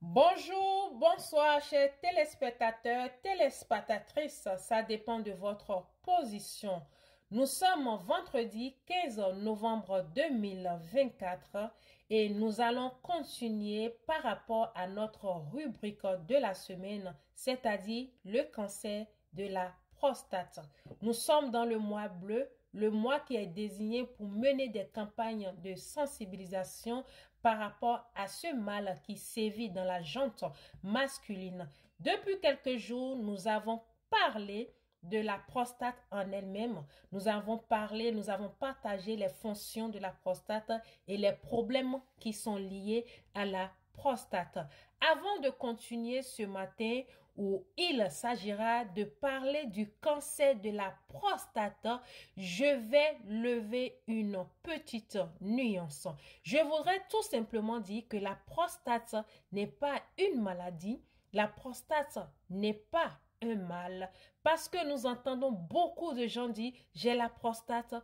Bonjour, bonsoir, chers téléspectateurs, téléspectatrices, ça dépend de votre position. Nous sommes vendredi 15 novembre 2024 et nous allons continuer par rapport à notre rubrique de la semaine, c'est-à-dire le cancer de la prostate. Nous sommes dans le mois bleu, le mois qui est désigné pour mener des campagnes de sensibilisation par rapport à ce mal qui sévit dans la jante masculine. Depuis quelques jours, nous avons parlé de la prostate en elle-même. Nous avons partagé les fonctions de la prostate et les problèmes qui sont liés à la prostate. Avant de continuer ce matin, où il s'agira de parler du cancer de la prostate, je vais lever une petite nuance. Je voudrais tout simplement dire que la prostate n'est pas une maladie, la prostate n'est pas un mal, parce que nous entendons beaucoup de gens dire j'ai la prostate,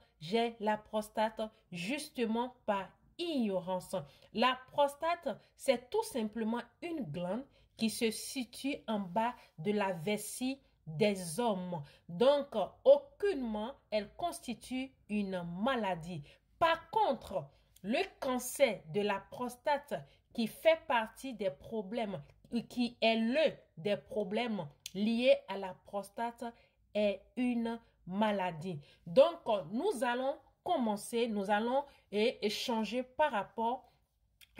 justement par ignorance. La prostate, c'est tout simplement une glande qui se situe en bas de la vessie des hommes. Donc, aucunement, elle constitue une maladie. Par contre, le cancer de la prostate qui fait partie des problèmes, qui est des problèmes liés à la prostate, est une maladie. Donc, nous allons commencer, nous allons échanger par rapport.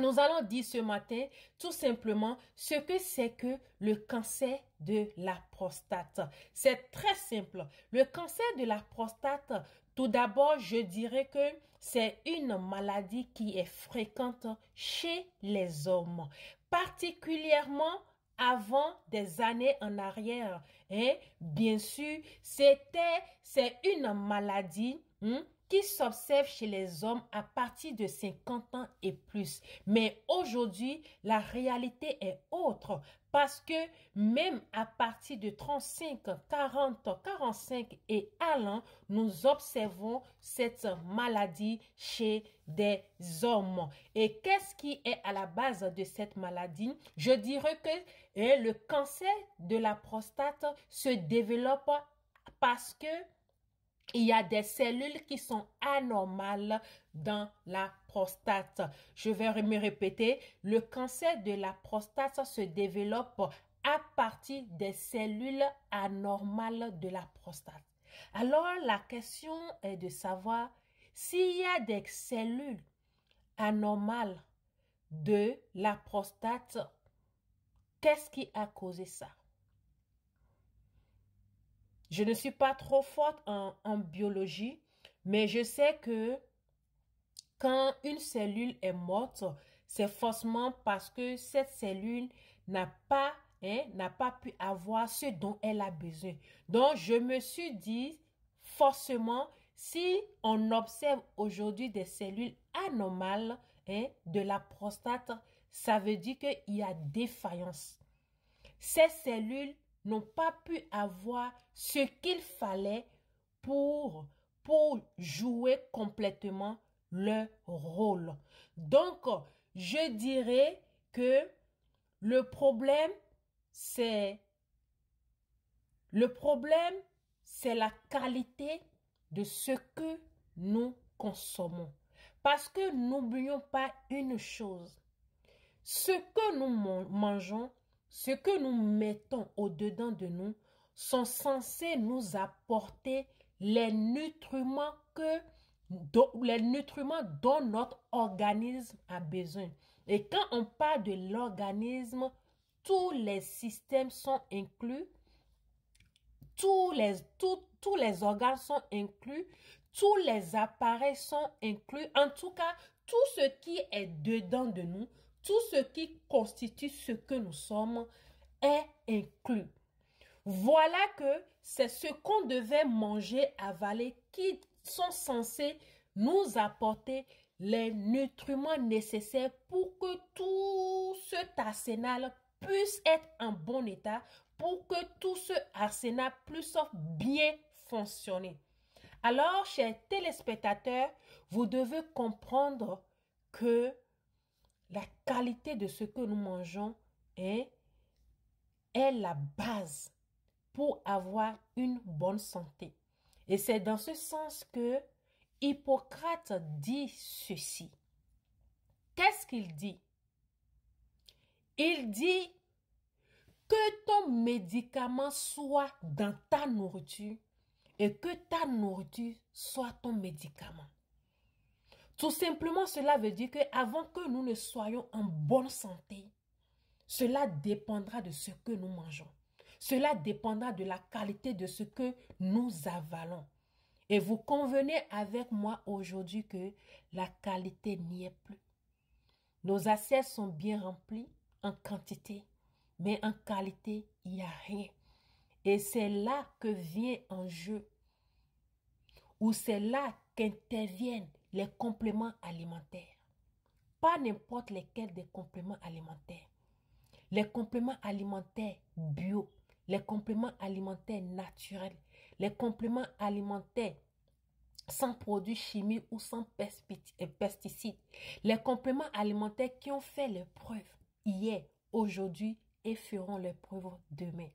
Nous allons dire ce matin tout simplement ce que c'est que le cancer de la prostate. C'est très simple. Le cancer de la prostate, tout d'abord, je dirais que c'est une maladie qui est fréquente chez les hommes, particulièrement avant des années en arrière. Et bien sûr, c'est une maladie qui s'observe chez les hommes à partir de 50 ans et plus. Mais aujourd'hui, la réalité est autre parce que même à partir de 35, 40, 45 et allant, nous observons cette maladie chez des hommes. Et qu'est-ce qui est à la base de cette maladie? Je dirais que le cancer de la prostate se développe parce que il y a des cellules qui sont anormales dans la prostate. Je vais me répéter, le cancer de la prostate se développe à partir des cellules anormales de la prostate. Alors, la question est de savoir s'il y a des cellules anormales de la prostate, qu'est-ce qui a causé ça? Je ne suis pas trop forte en biologie, mais je sais que quand une cellule est morte, c'est forcément parce que cette cellule n'a pas pu avoir ce dont elle a besoin. Donc, je me suis dit, forcément, si on observe aujourd'hui des cellules anormales de la prostate, ça veut dire qu'il y a défaillance. Ces cellules n'ont pas pu avoir ce qu'il fallait pour jouer complètement leur rôle. Donc, je dirais que le problème, c'est la qualité de ce que nous consommons. Parce que n'oublions pas une chose, ce que nous mangeons, ce que nous mettons au-dedans de nous, sont censés nous apporter les nutriments dont notre organisme a besoin. Et quand on parle de l'organisme, tous les systèmes sont inclus, tous les organes sont inclus, tous les appareils sont inclus. En tout cas, tout ce qui est dedans de nous, tout ce qui constitue ce que nous sommes est inclus. Voilà que c'est ce qu'on devait manger, avaler, qui sont censés nous apporter les nutriments nécessaires pour que tout cet arsenal puisse être en bon état, pour que tout ce arsenal puisse bien fonctionner. Alors, chers téléspectateurs, vous devez comprendre que la qualité de ce que nous mangeons est la base pour avoir une bonne santé. Et c'est dans ce sens que Hippocrate dit ceci. Qu'est-ce qu'il dit? Il dit que ton médicament soit dans ta nourriture et que ta nourriture soit ton médicament. Tout simplement, cela veut dire qu'avant que nous ne soyons en bonne santé, cela dépendra de ce que nous mangeons. Cela dépendra de la qualité de ce que nous avalons. Et vous convenez avec moi aujourd'hui que la qualité n'y est plus. Nos assiettes sont bien remplies en quantité, mais en qualité, il n'y a rien. Et c'est là que vient en jeu, ou c'est là qu'interviennent les compléments alimentaires. Pas n'importe lesquels des compléments alimentaires. Les compléments alimentaires bio, les compléments alimentaires naturels, les compléments alimentaires sans produits chimiques ou sans pesticides, les compléments alimentaires qui ont fait leurs preuves hier, aujourd'hui et feront leurs preuves demain.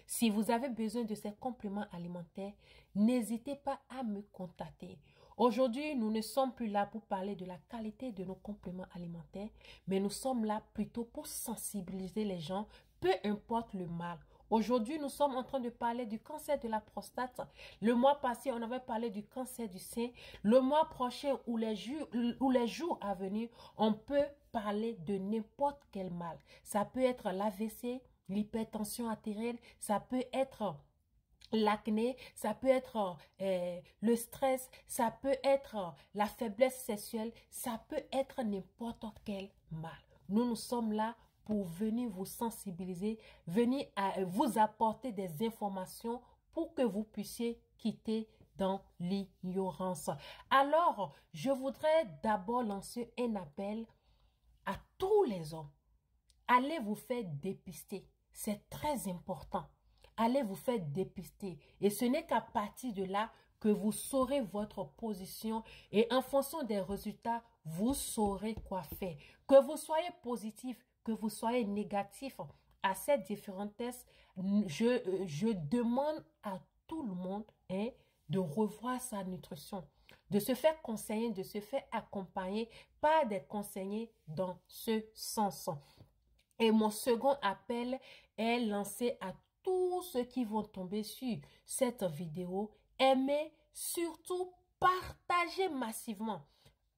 Si vous avez besoin de ces compléments alimentaires, n'hésitez pas à me contacter. Aujourd'hui, nous ne sommes plus là pour parler de la qualité de nos compléments alimentaires, mais nous sommes là plutôt pour sensibiliser les gens, peu importe le mal. Aujourd'hui, nous sommes en train de parler du cancer de la prostate. Le mois passé, on avait parlé du cancer du sein. Le mois prochain ou les jours à venir, on peut parler de n'importe quel mal. Ça peut être l'AVC, l'hypertension artérielle, ça peut être l'acné, ça peut être le stress, ça peut être la faiblesse sexuelle, ça peut être n'importe quel mal. Nous sommes là pour venir vous sensibiliser, venir vous apporter des informations pour que vous puissiez quitter dans l'ignorance. Alors, je voudrais d'abord lancer un appel à tous les hommes. Allez vous faire dépister. C'est très important. Allez vous faire dépister. Et ce n'est qu'à partir de là que vous saurez votre position et en fonction des résultats, vous saurez quoi faire. Que vous soyez positif, que vous soyez négatif à ces différents tests, je demande à tout le monde de revoir sa nutrition, de se faire conseiller, de se faire accompagner par des conseillers dans ce sens. Et mon second appel est lancé à tous ceux qui vont tomber sur cette vidéo. Aimez, surtout partagez massivement.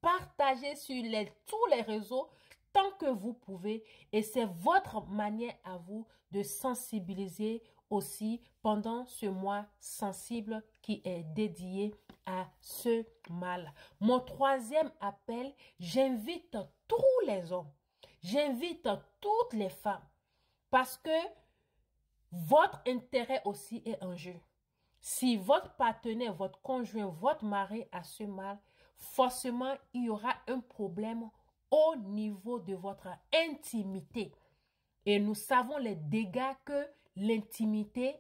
Partagez sur tous les réseaux tant que vous pouvez. Et c'est votre manière à vous de sensibiliser aussi pendant ce mois sensible qui est dédié à ce mal. Mon troisième appel, j'invite tous les hommes. J'invite toutes les femmes parce que votre intérêt aussi est en jeu. Si votre partenaire, votre conjoint, votre mari a ce mal, forcément, il y aura un problème au niveau de votre intimité. Et nous savons les dégâts que l'intimité,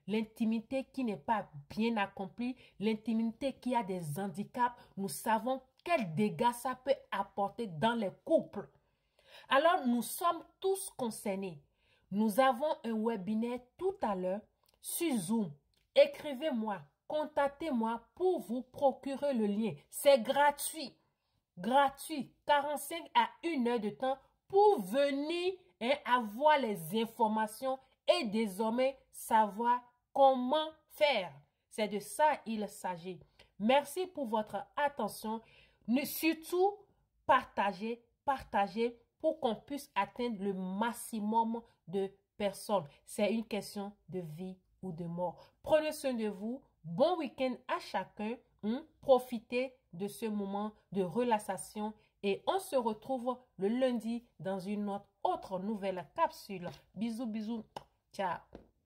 l'intimité qui n'est pas bien accomplie, l'intimité qui a des handicaps, nous savons quels dégâts ça peut apporter dans les couples. Alors, nous sommes tous concernés. Nous avons un webinaire tout à l'heure sur Zoom. Écrivez-moi, contactez-moi pour vous procurer le lien. C'est gratuit. Gratuit. 45 à 1 heure de temps pour venir avoir les informations et désormais savoir comment faire. C'est de ça il s'agit. Merci pour votre attention. Surtout, partagez pour qu'on puisse atteindre le maximum de personnes. C'est une question de vie ou de mort. Prenez soin de vous. Bon week-end à chacun. Profitez de ce moment de relaxation et on se retrouve le lundi dans une autre nouvelle capsule. Bisous, bisous. Ciao.